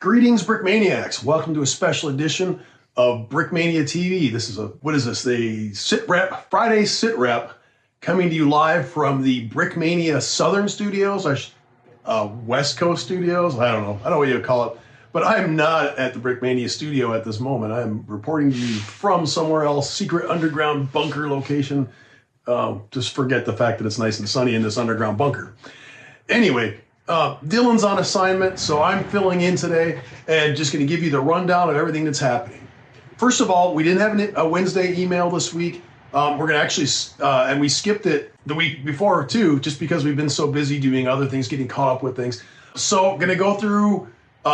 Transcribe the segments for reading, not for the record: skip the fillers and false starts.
Greetings, Brickmaniacs. Welcome to a special edition of Brickmania TV. This is the sit rep, Friday sit rep, coming to you live from the Brickmania Southern Studios, West Coast Studios. I don't know what you would call it, but I'm not at the Brickmania studio at this moment. I'm reporting to you from somewhere else, secret underground bunker location. Just forget the fact that it's nice and sunny in this underground bunker. Anyway, Dylan's on assignment, so I'm filling in today and just going to give you the rundown of everything that's happening. First of all, we didn't have a Wednesday email this week. We're going to actually, and we skipped it the week before too, just because we've been so busy doing other things, getting caught up with things. So I'm going to go through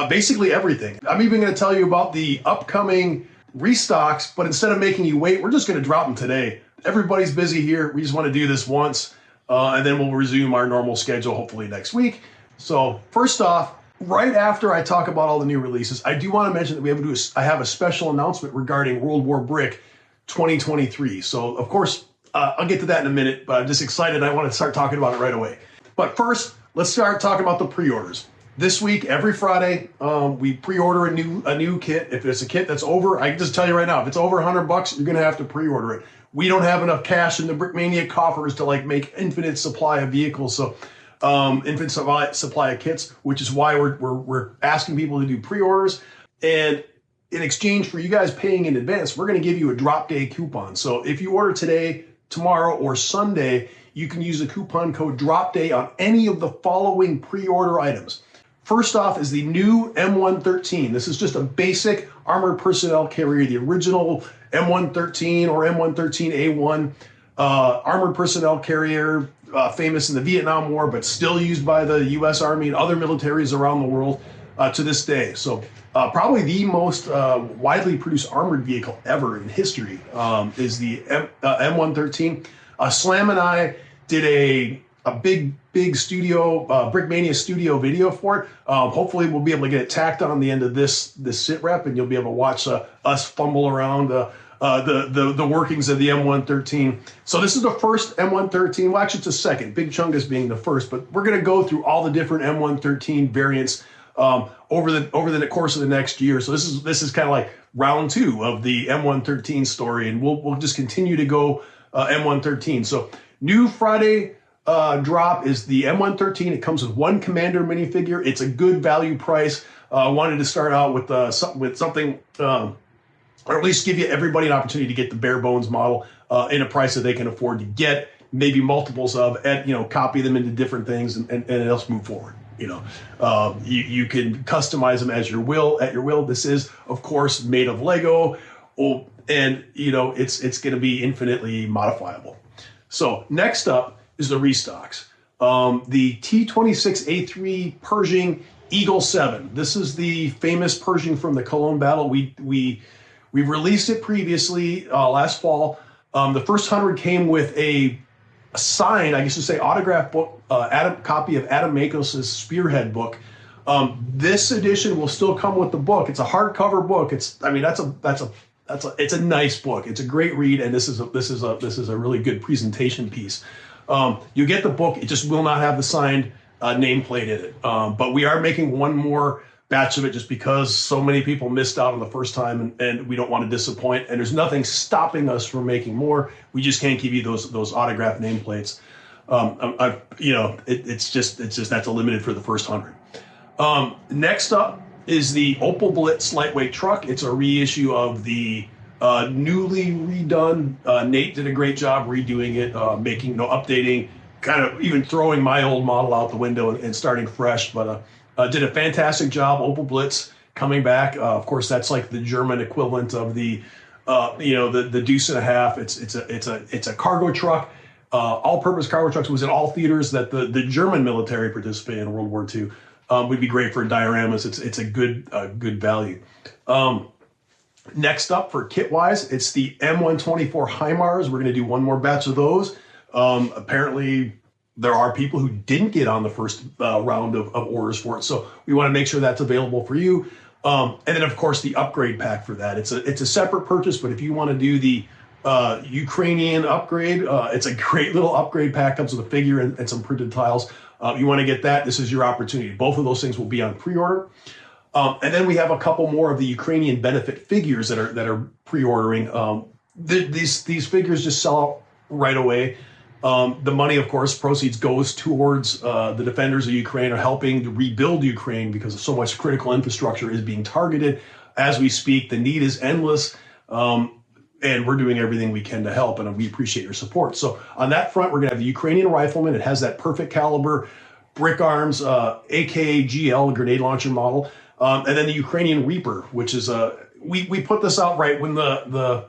basically everything. I'm even going to tell you about the upcoming restocks, but instead of making you wait, we're just going to drop them today. Everybody's busy here. We just want to do this once, and then we'll resume our normal schedule hopefully next week. So first off, right after I talk about all the new releases, I do want to mention that I have a special announcement regarding World War Brick 2023. So of course, I'll get to that in a minute, but I'm just excited. I want to start talking about it right away. But first, let's start talking about the pre-orders. This week, every Friday, we pre-order a new kit. If it's a kit that's over, I can just tell you right now, if it's over $100, you're going to have to pre-order it. We don't have enough cash in the Brickmania coffers to make infinite supply of vehicles. So infinite supply of kits, which is why we're asking people to do pre-orders. And in exchange for you guys paying in advance, we're going to give you a drop day coupon. So if you order today, tomorrow, or Sunday, you can use the coupon code drop day on any of the following pre-order items. First off is the new M113. This is just a basic armored personnel carrier, the original M113 or M113A1 armored personnel carrier, famous in the Vietnam War, but still used by the U.S. Army and other militaries around the world to this day. So probably the most widely produced armored vehicle ever in history is the M113. Slam and I did a big studio, Brickmania studio video for it. Hopefully we'll be able to get it tacked on the end of this sit rep, and you'll be able to watch us fumble around the workings of the M113. So this is the first M113. Well, actually, it's the second. Big Chungus being the first, but we're going to go through all the different M113 variants over the course of the next year. So this is kind of like round two of the M113 story, and we'll just continue to go M113. So new Friday drop is the M113. It comes with one Commander minifigure. It's a good value price. I wanted to start out with something. Or at least give everybody an opportunity to get the bare bones model in a price that they can afford to get, maybe multiples of, and copy them into different things, and else move forward. You can customize them at your will. This is, of course, made of Lego, and it's going to be infinitely modifiable. So next up is the restocks. The T-26A3 Pershing Eagle 7. This is the famous Pershing from the Cologne battle. We've released it previously last fall. The first 100 came with a signed, I guess to say, autograph book, copy of Adam Makos' Spearhead book. This edition will still come with the book. It's a hardcover book. It's a nice book. It's a great read, and this is a really good presentation piece. You get the book. It just will not have the signed nameplate in it. But we are making one more batch of it just because so many people missed out on the first time, and we don't want to disappoint. And there's nothing stopping us from making more. We just can't give you those autographed nameplates. It's just that's a limited for the first 100. Next up is the Opel Blitz lightweight truck. It's a reissue of the newly redone. Nate did a great job redoing it, updating, kind of even throwing my old model out the window and starting fresh, but did a fantastic job. Opel Blitz coming back. Of course, that's like the German equivalent of the Deuce and a Half. It's a cargo truck. All-purpose cargo trucks was in all theaters that the German military participated in World War II. Would be great for dioramas. It's a good value. Next up for kit-wise, it's the M124 HIMARS. We're going to do one more batch of those. Apparently, there are people who didn't get on the first round of orders for it, so we want to make sure that's available for you. And then, of course, the upgrade pack for that. It's a separate purchase, but if you want to do the Ukrainian upgrade, it's a great little upgrade pack. Comes with a figure and some printed tiles. You want to get that, this is your opportunity. Both of those things will be on pre-order. And then we have a couple more of the Ukrainian benefit figures that are pre-ordering. These figures just sell out right away. The money, of course, proceeds goes towards the defenders of Ukraine, or helping to rebuild Ukraine, because so much critical infrastructure is being targeted as we speak. The need is endless, and we're doing everything we can to help, and we appreciate your support. So on that front, we're going to have the Ukrainian rifleman. It has that perfect caliber brick arms, AKGL grenade launcher model, and then the Ukrainian Reaper, which is we put this out right when the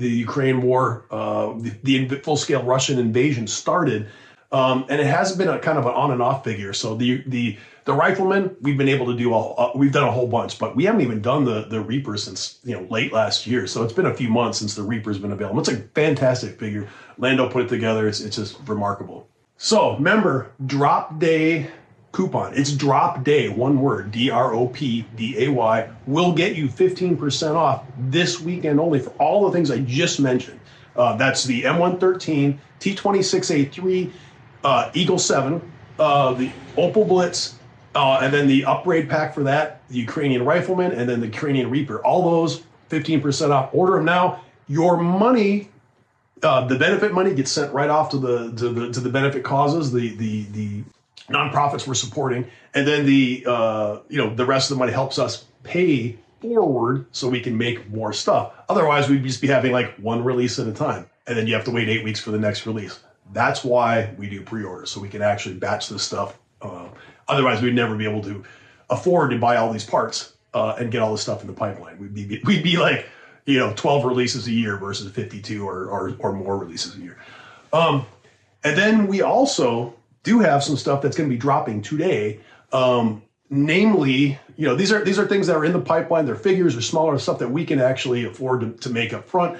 Ukraine war, the full-scale Russian invasion started, and it has been a kind of an on and off figure. So the rifleman, we've been able to do we've done a whole bunch, but we haven't even done the Reaper since late last year. So it's been a few months since the Reaper's been available. It's a fantastic figure. Lando put it together. It's just remarkable. So remember, drop day coupon. It's drop day, one word, DROPDAY, will get you 15% off this weekend only for all the things I just mentioned. That's the M113, T26A3, Eagle 7, the Opal Blitz, and then the upgrade pack for that, the Ukrainian Rifleman, and then the Ukrainian Reaper. All those 15% off. Order them now. Your money, the benefit money, gets sent right off to the benefit causes, the nonprofits we're supporting, and then the rest of the money helps us pay forward so we can make more stuff. Otherwise, we'd just be having like one release at a time, and then you have to wait 8 weeks for the next release. That's why we do pre-orders, so we can actually batch this stuff. Otherwise, we'd never be able to afford to buy all these parts and get all this stuff in the pipeline. We'd be like 12 releases a year versus 52 or more releases a year. And then we also do have some stuff that's going to be dropping today. Namely, these are things that are in the pipeline. They're figures or smaller stuff that we can actually afford to make up front.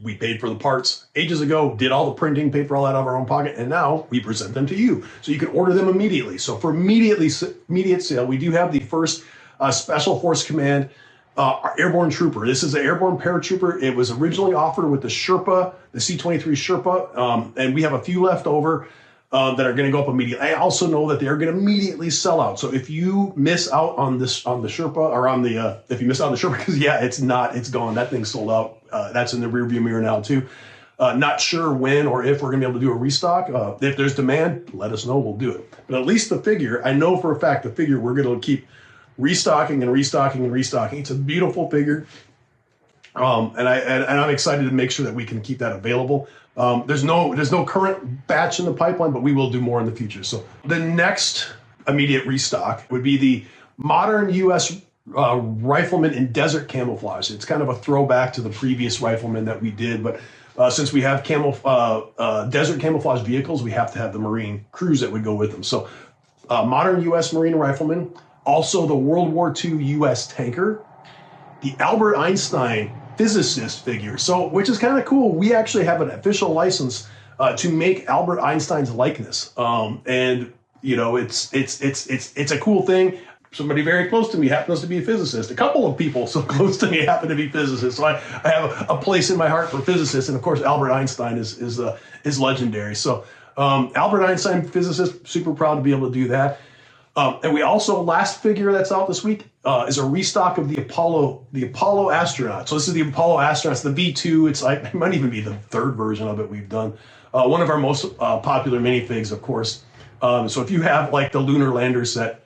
We paid for the parts ages ago, did all the printing, paid for all that out of our own pocket, and now we present them to you. So you can order them immediately. So for immediate sale, we do have the first Special Force Command Airborne Trooper. This is an airborne paratrooper. It was originally offered with the Sherpa, the C-23 Sherpa, and we have a few left over that are going to go up immediately. I also know that they're going to immediately sell out. So if you miss out on the Sherpa, or on the if you miss out on the Sherpa, because it's gone. That thing's sold out. That's in the rearview mirror now too. Not sure when or if we're going to be able to do a restock. If there's demand, let us know. We'll do it. But at least the figure, I know for a fact, the figure we're going to keep restocking and restocking and restocking. It's a beautiful figure, and I'm excited to make sure that we can keep that available. There's no current batch in the pipeline, but we will do more in the future. So the next immediate restock would be the modern U.S. Rifleman in desert camouflage. It's kind of a throwback to the previous Rifleman that we did, but since we have desert camouflage vehicles, we have to have the Marine crews that would go with them. So modern U.S. Marine Rifleman, also the World War II U.S. tanker, the Albert Einstein physicist figure, which is kind of cool. We actually have an official license to make Albert Einstein's likeness, and it's a cool thing. Somebody very close to me happens to be a physicist. A couple of people so close to me happen to be physicists, so I have a place in my heart for physicists, and of course Albert Einstein is legendary. So Albert Einstein physicist, super proud to be able to do that. And we also, last figure that's out this week is a restock of the Apollo astronaut. So this is the Apollo astronauts, the V2. It might even be the third version of it we've done. One of our most popular minifigs, of course. So if you have like the lunar lander set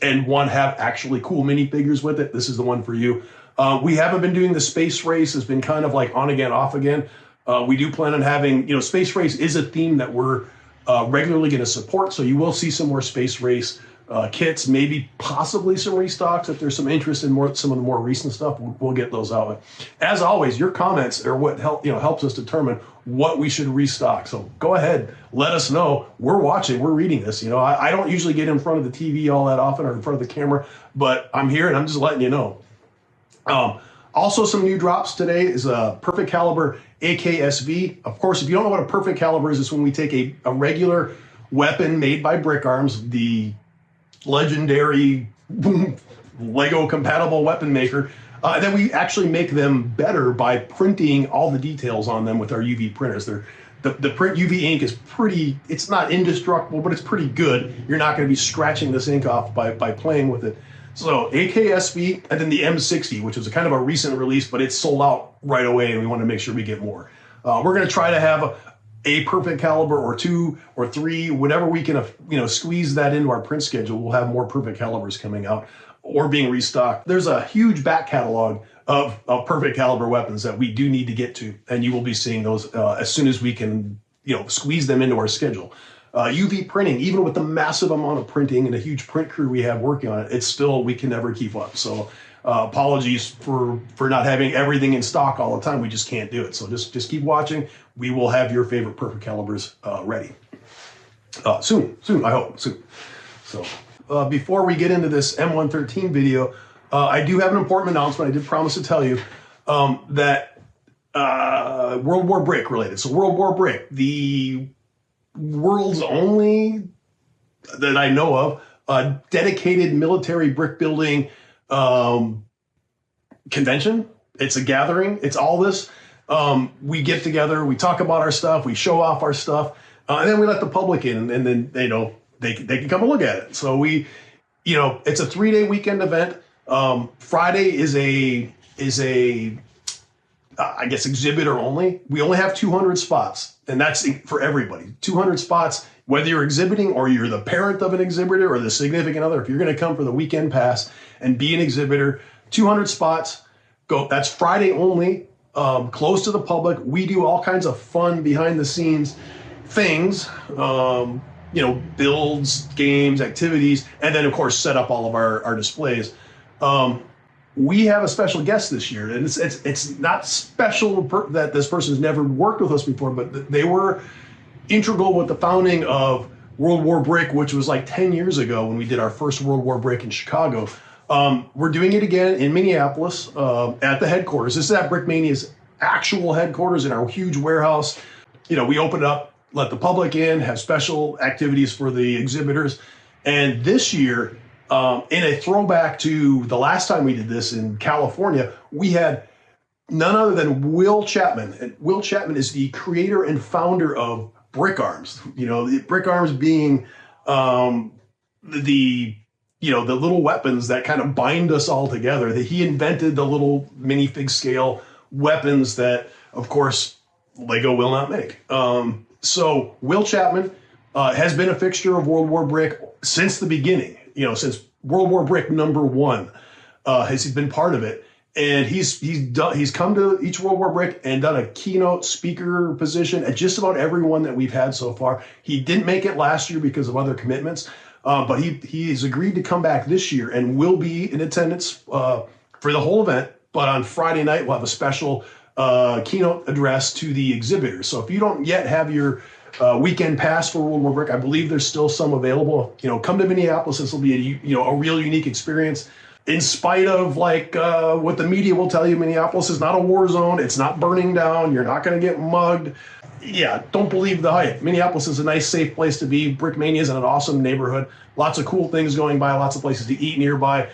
and have actually cool minifigures with it, this is the one for you. We haven't been doing the space race. It's been kind of like on again, off again. We do plan on having, space race is a theme that we're regularly going to support, so you will see some more space race kits, maybe possibly some restocks. If there's some interest in some of the more recent stuff, we'll get those out. As always, your comments are what helps us determine what we should restock. So go ahead, let us know. We're watching, we're reading this. I don't usually get in front of the TV all that often or in front of the camera, but I'm here and I'm just letting you know. Also, some new drops today is a perfect caliber AKSV. Of course, if you don't know what a perfect caliber is, it's when we take a regular weapon made by Brick Arms, the legendary Lego compatible weapon maker, and then we actually make them better by printing all the details on them with our UV printers. The print UV ink is pretty, it's not indestructible, but it's pretty good. You're not going to be scratching this ink off by playing with it. So AKSV, and then the M60, which is a kind of a recent release, but it's sold out right away, and we want to make sure we get more. We're going to try to have a perfect caliber or 2 or 3, whenever we can, squeeze that into our print schedule. We'll have more perfect calibers coming out or being restocked. There's a huge back catalog of perfect caliber weapons that we do need to get to, and you will be seeing those as soon as we can, squeeze them into our schedule. UV printing, even with the massive amount of printing and a huge print crew we have working on it, it's still, we can never keep up. So apologies for not having everything in stock all the time. We just can't do it. So just keep watching. We will have your favorite perfect calibers ready soon, I hope, soon. So before we get into this M113 video, I do have an important announcement. I did promise to tell you that World War Brick related. So World War Brick, the world's only, that I know of, dedicated military brick building convention. It's a gathering. It's all this. We get together, we talk about our stuff, we show off our stuff, and then we let the public in, and then they can come and look at it. So it's a 3-day weekend event. Friday is a I guess exhibitor only. We only have 200 spots, and that's for everybody. 200 spots, whether you're exhibiting or you're the parent of an exhibitor or the significant other. If you're going to come for the weekend pass and be an exhibitor, 200 spots. Go. That's Friday only. Closed to the public. We do all kinds of fun behind the scenes things. Builds, games, activities, and then of course set up all of our displays. We have a special guest this year, and it's not special that this person's never worked with us before, but they were integral with the founding of World War Brick, which was like 10 years ago when we did our first World War Brick in Chicago. We're doing it again in Minneapolis at the headquarters. This is at Brickmania's actual headquarters in our huge warehouse. We open it up, let the public in, have special activities for the exhibitors. And this year, in a throwback to the last time we did this in California, we had none other than Will Chapman. And Will Chapman is the creator and founder of Brick Arms. Brick Arms being the little weapons that kind of bind us all together. That he invented the little minifig scale weapons that, of course, Lego will not make. So Will Chapman has been a fixture of World War Brick since the beginning. Since World War Brick #1, he's been part of it, and he's come to each World War Brick and done a keynote speaker position at just about every one that we've had so far. He didn't make it last year because of other commitments, but he has agreed to come back this year and will be in attendance for the whole event. But on Friday night, we'll have a special keynote address to the exhibitors. So if you don't yet have your weekend pass for World War Brick, I believe there's still some available. Come to Minneapolis. This will be a real unique experience. In spite of what the media will tell you, Minneapolis is not a war zone. It's not burning down. You're not going to get mugged. Yeah, don't believe the hype. Minneapolis is a nice, safe place to be. Brickmania is in an awesome neighborhood. Lots of cool things going by. Lots of places to eat nearby.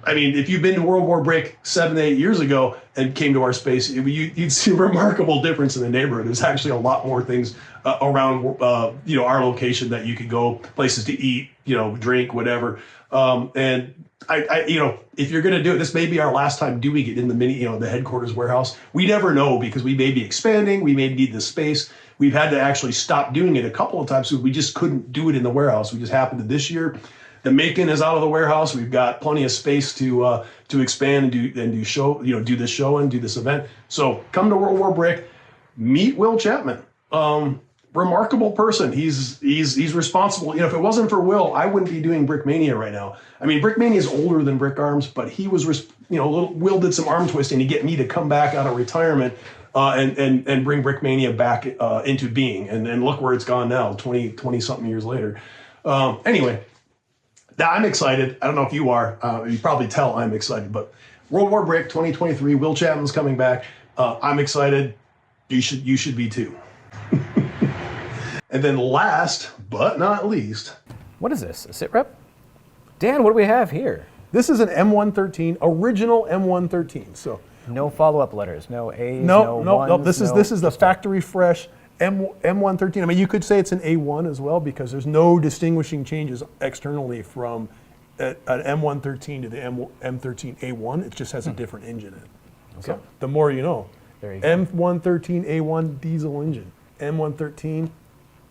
If you've been to World War Brick 7 to 8 years ago and came to our space, you'd see a remarkable difference in the neighborhood. There's actually a lot more things around, our location that you could go, places to eat, drink, whatever. And if you're going to do it, this may be our last time doing it in the headquarters warehouse. We never know, because we may be expanding. We may need the space. We've had to actually stop doing it a couple of times because we just couldn't do it in the warehouse. We just happened to this year. The Macon is out of the warehouse. We've got plenty of space to expand and do this show and do this event. So come to World War Brick, meet Will Chapman. Remarkable person. He's responsible. If it wasn't for Will, I wouldn't be doing Brickmania right now. Brickmania is older than Brick Arms, but he was, Will did some arm twisting to get me to come back out of retirement and bring Brickmania back into being. And look where it's gone now, 20 something years later. Anyway. I'm excited. I don't know if you are. You probably tell I'm excited. But World War Brick 2023, Will Chapman's coming back. I'm excited. You should be too. And then last but not least. What is this? A sit rep? Dan, what do we have here? This is an M113, original M113. So no follow-up letters, no A's, no ones, This is the factory fresh M113, I mean, you could say it's an A1 as well because there's no distinguishing changes externally from an M113 to the M13A1. It just has a different engine in it. Okay. So the more you know. There you go. M113A1 diesel engine. M113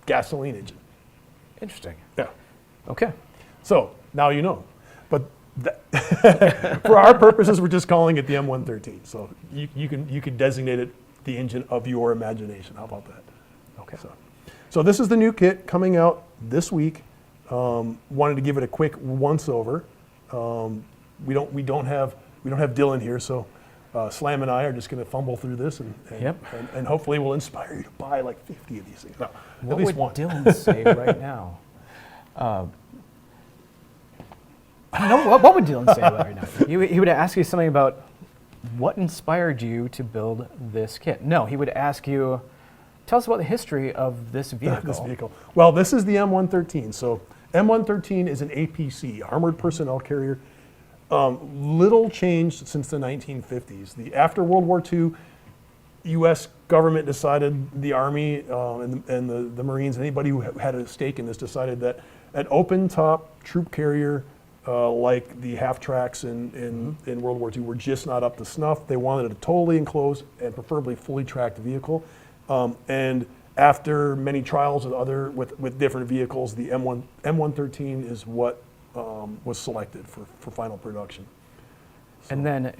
gasoline engine. Interesting. Yeah. Okay. So now you know. But for our purposes, we're just calling it the M113. So you can designate it the engine of your imagination. How about that? Okay. So this is the new kit coming out this week. Wanted to give it a quick once over. We don't have Dylan here, so Slam and I are just going to fumble through this and hopefully we'll inspire you to buy like 50 of these things. No, What at least would one. Dylan say right now? I don't know. What would Dylan say right now? He would ask you something about what inspired you to build this kit. No, he would ask you, tell us about the history of this vehicle. Well, this is the M113. So M113 is an APC, Armored Personnel Carrier. Little changed since the 1950s. After World War II, U.S. government decided, the Army and the Marines, anybody who had a stake in this, decided that an open-top troop carrier like the half-tracks in World War II were just not up to snuff. They wanted a totally enclosed and preferably fully tracked vehicle. And after many trials with different vehicles, the M113 is what was selected for final production. And then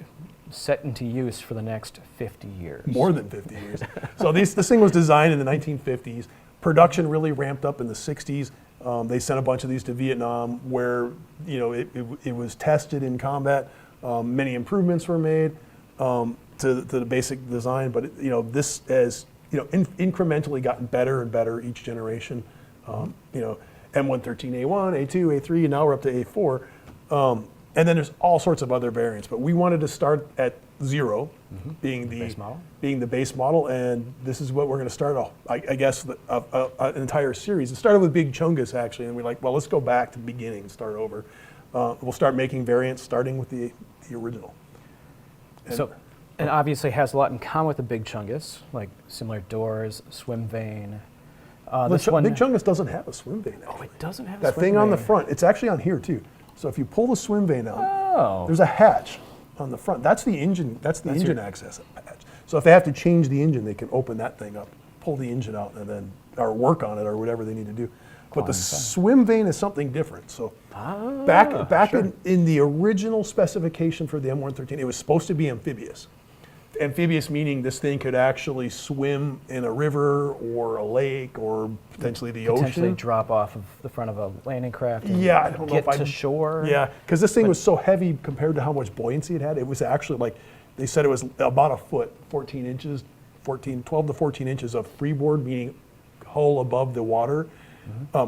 set into use for the next 50 years. More than 50 years. So this thing was designed in the 1950s. Production really ramped up in the 60s. They sent a bunch of these to Vietnam where it was tested in combat. Many improvements were made to the basic design, but this has incrementally gotten better and better each generation. M113A1, A2, A3, and now we're up to A4. And then there's all sorts of other variants, but we wanted to start at 0, being the base model, and this is what we're going to start off. I guess an entire series. It started with Big Chungus actually, and we're like, well, let's go back to the beginning and start over. We'll start making variants starting with the original. And obviously has a lot in common with the Big Chungus, like similar doors, swim vane. Big Chungus doesn't have a swim vane. Actually. Oh, it doesn't have a that swim thing vane. on the front. It's actually on here too. So if you pull the swim vane out, Oh. there's a hatch on the front. That's the engine. That's the engine access hatch. So if they have to change the engine, they can open that thing up, pull the engine out, and then or work on it or whatever they need to do. But the swim vane is something different. So back in the original specification for the M113, it was supposed to be amphibious. Amphibious meaning this thing could actually swim in a river or a lake or potentially the ocean. Potentially drop off of the front of a landing craft and I don't know get to shore. Yeah, because this thing was so heavy compared to how much buoyancy it had. It was actually like, they said it was about a foot, 14 inches, 12 to 14 inches of freeboard, meaning hull above the water.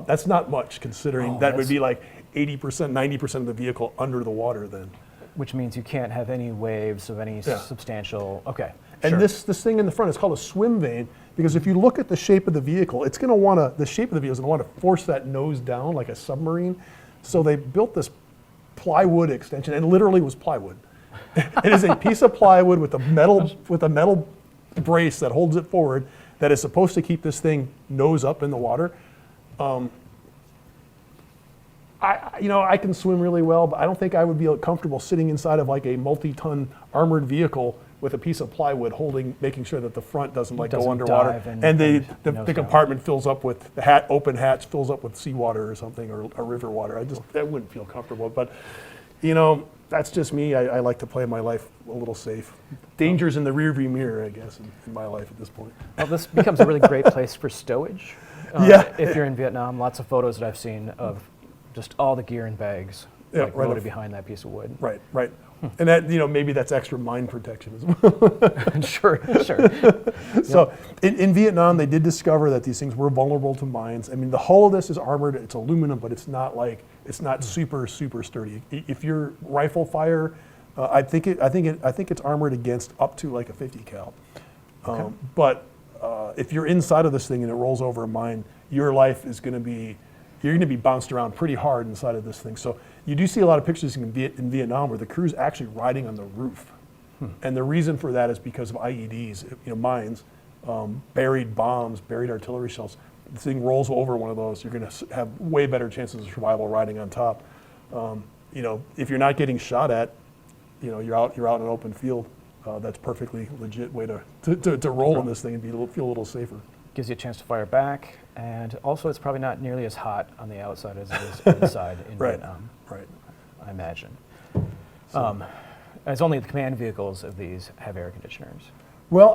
That's not much considering that would be like 80%, 90% of the vehicle under the water then. Which means you can't have any waves of any substantial, And this thing in the front is called a swim vane because if you look at the shape of the vehicle, it's going to want to, the shape of the vehicle is going to want to force that nose down like a submarine. So they built this plywood extension, and literally was plywood. It is a piece of plywood with a metal brace that holds it forward that is supposed to keep this thing nose up in the water. I can swim really well, but I don't think I would be comfortable sitting inside of like a multi-ton armored vehicle with a piece of plywood making sure that the front doesn't go underwater, and the compartment fills up with the open hatch fills up with seawater or something or river water. I wouldn't feel comfortable, but that's just me. I like to play my life a little safe. Danger's in the rearview mirror, I guess, in my life at this point. Well, this becomes a really great place for stowage. If you're in Vietnam, lots of photos that I've seen of just all the gear in bags, loaded behind that piece of wood. Right. And that, maybe that's extra mine protection as well. Sure. So in Vietnam, they did discover that these things were vulnerable to mines. I mean, the hull of this is armored. It's aluminum, but it's not super sturdy. If your rifle fire, I think it's armored against up to like a 50 cal. But if you're inside of this thing and it rolls over a mine, your life is going to be. You're going to be bounced around pretty hard inside of this thing. So you do see a lot of pictures in Vietnam where the crew's actually riding on the roof. And the reason for that is because of IEDs, mines. buried bombs, buried artillery shells. The thing rolls over one of those, you're going to have way better chances of survival riding on top. You know, if you're not getting shot at, you know, you're out in an open field. That's perfectly legit way to roll in this thing and feel a little safer. Gives you a chance to fire back, and also it's probably not nearly as hot on the outside as it is inside in Vietnam. Right. I imagine. As only the command vehicles of these have air conditioners. Well,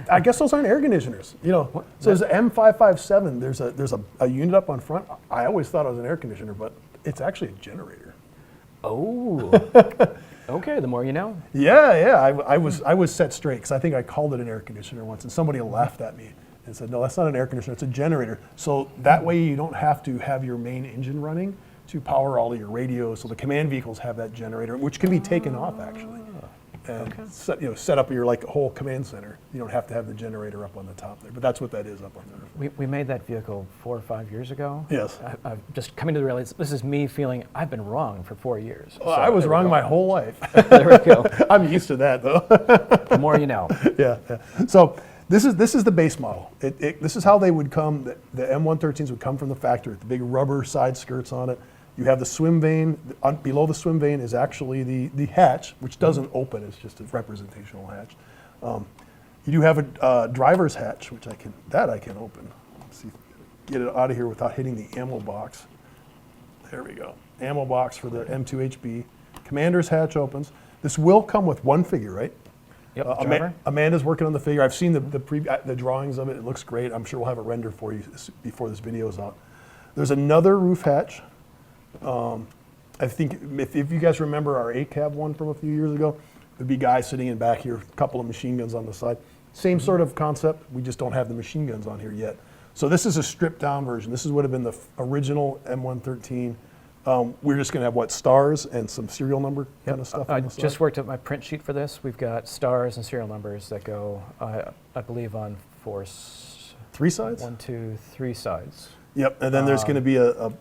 I guess those aren't air conditioners. You know, so there's an M557. There's a unit up on front. I always thought it was an air conditioner, but it's actually a generator. Oh. Okay, the more you know. Yeah. I was set straight because I think I called it an air conditioner once, and somebody laughed at me and said, "No, that's not an air conditioner. It's a generator." So that way you don't have to have your main engine running to power all of your radios. So the command vehicles have that generator, which can be taken off actually, and set up your whole command center. You don't have to have the generator up on the top there, but that's what that is up on there. We made that vehicle 4 or 5 years ago. Yes. I've just coming to the realization, this is me feeling I've been wrong for 4 years. Well, I was wrong my whole life. There we go. I'm used to that though. The more you know. Yeah. So this is the base model. This is how they would come. The M113s would come from the factory with the big rubber side skirts on it. You have the swim vane. Below the swim vane is actually the hatch, which doesn't open. It's just a representational hatch. You do have a driver's hatch, which I can open. Let's see if I can get it out of here without hitting the ammo box. There we go. Ammo box for the M2HB. Commander's hatch opens. This will come with one figure, right? Yep. Amanda's working on the figure. I've seen the drawings of it. It looks great. I'm sure we'll have a render for you before this video is out. There's another roof hatch. I think if you guys remember our ACAB one from a few years ago, there'd be guys sitting in back here, a couple of machine guns on the side. Same sort of concept, we just don't have the machine guns on here yet. So this is a stripped down version. This would have been the original M113. We're just gonna have stars and some serial number kind of stuff on the side. I just worked up my print sheet for this. We've got stars and serial numbers that go, I believe, on 3 sides? 1, 2, 3 sides. Yep, and then there's gonna be a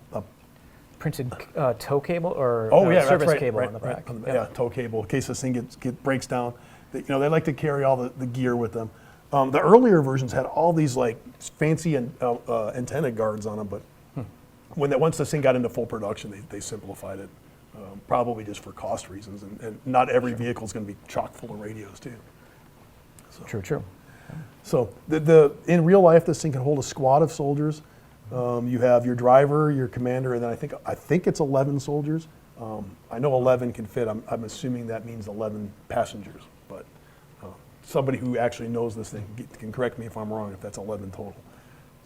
printed tow cable or that's service right, cable right, on the back. Right. Yeah, tow cable in case this thing breaks down. They like to carry all the gear with them. The earlier versions had all these fancy antenna guards on them, but once this thing got into full production, they simplified it, probably just for cost reasons, and not every vehicle is going to be chock full of radios too. So. True. So in real life, this thing can hold a squad of soldiers. You have your driver, your commander, and then I think it's 11 soldiers. I know 11 can fit. I'm assuming that means 11 passengers, but somebody who actually knows this thing can correct me if I'm wrong, if that's 11 total.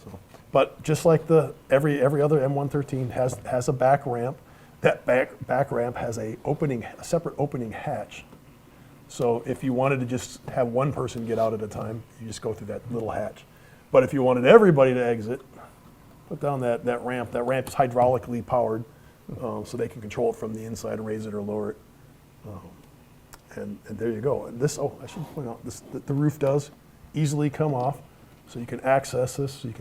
So, but just like every other M113 has a back ramp. That back ramp has a separate opening hatch. So if you wanted to just have one person get out at a time, you just go through that little hatch. But if you wanted everybody to exit, put down that ramp. That ramp is hydraulically powered, so they can control it from the inside and raise it or lower it. And there you go. And this, I should point out, the roof does easily come off, so you can access this. So you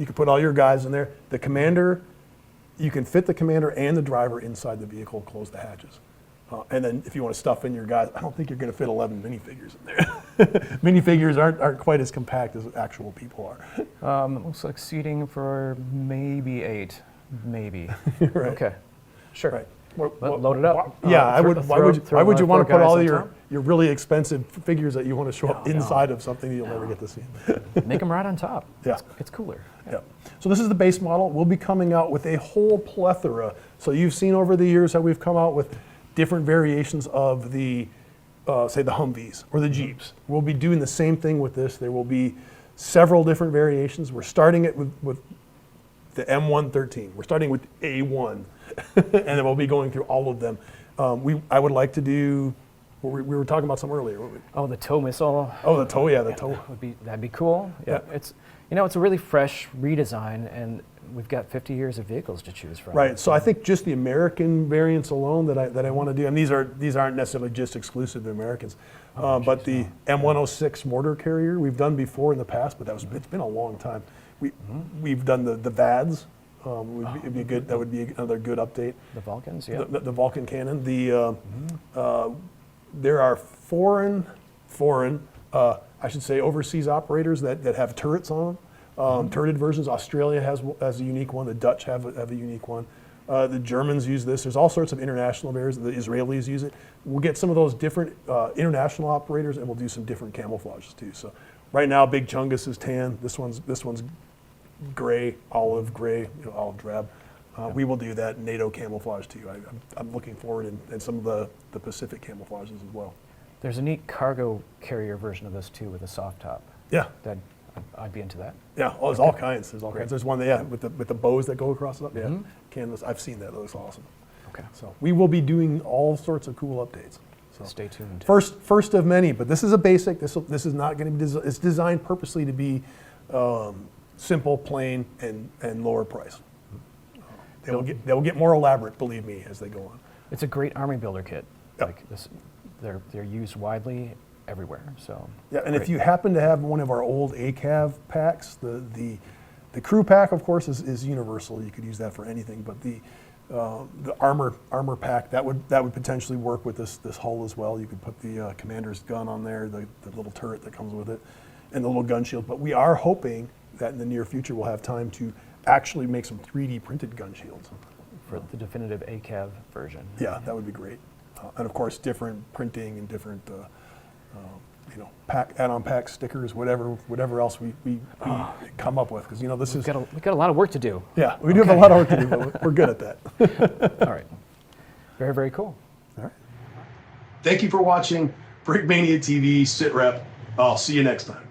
can put all your guys in there. The commander, you can fit the commander and the driver inside the vehicle. Close the hatches. And then if you want to stuff in your guys, I don't think you're going to fit 11 minifigures in there. Minifigures aren't quite as compact as actual people are. Looks like seating for maybe 8, maybe. Right. Okay, sure. Right. Load it up. Yeah, why would you want to put all of your really expensive figures that you want to show up inside of something you'll never get to see? Make them right on top. Yeah. It's cooler. Yeah. So this is the base model. We'll be coming out with a whole plethora. So you've seen over the years how we've come out with different variations of the, say, the Humvees or the Jeeps. We'll be doing the same thing with this. There will be several different variations. We're starting it with the M113. We're starting with A1, and then we'll be going through all of them. I would like to do, we were talking about some earlier. Oh, the tow missile. Oh, the tow, yeah, the tow. That'd be cool. Yeah. It's a really fresh redesign, and we've got 50 years of vehicles to choose from. Right. So I think just the American variants alone that I want to do, and these aren't necessarily just exclusive to Americans, but the M106 mortar carrier we've done before in the past, but it's been a long time. We've done the VADs. It'd be good. That would be another good update. The Vulcans, yeah. The Vulcan cannon. There are foreign. I should say, overseas operators that have turrets on them. Turreted versions. Australia has a unique one. The Dutch have a unique one. The Germans use this. There's all sorts of international variants. The Israelis use it. We'll get some of those different international operators, and we'll do some different camouflages too. So right now, Big Chungus is tan. This one's gray, olive gray, olive drab. We will do that NATO camouflage too. I'm looking forward in some of the Pacific camouflages as well. There's a neat cargo carrier version of this too with a soft top. Yeah. I'd be into that. Yeah, there's all kinds. There's all Great. kinds. There's one with the bows that go across it. Yeah, canvas. I've seen that. That looks awesome. Okay. So we will be doing all sorts of cool updates. So Stay tuned. First of many, but this is a basic. This is not going to be. It's designed purposely to be simple, plain, and lower price. They will get more elaborate, believe me, as they go on. It's a great army builder kit. Yep. Like this, they're used widely everywhere. So Yeah, and great. if you happen to have one of our old ACAV packs, the crew pack, of course, is universal. You could use that for anything, but the armor pack that would potentially work with this hull as well. You could put the commander's gun on there, the little turret that comes with it, and the little gun shield. But we are hoping that in the near future we'll have time to actually make some 3D printed gun shields for the definitive ACAV version. Yeah, that would be great. And of course, different printing and different, add-on pack stickers, whatever else we come up with, because this We've got a lot of work to do. Yeah, we do have a lot of work to do, but we're good at that. All right. Very, very cool. All right. Thank you for watching Brickmania TV Sit Rep. I'll see you next time.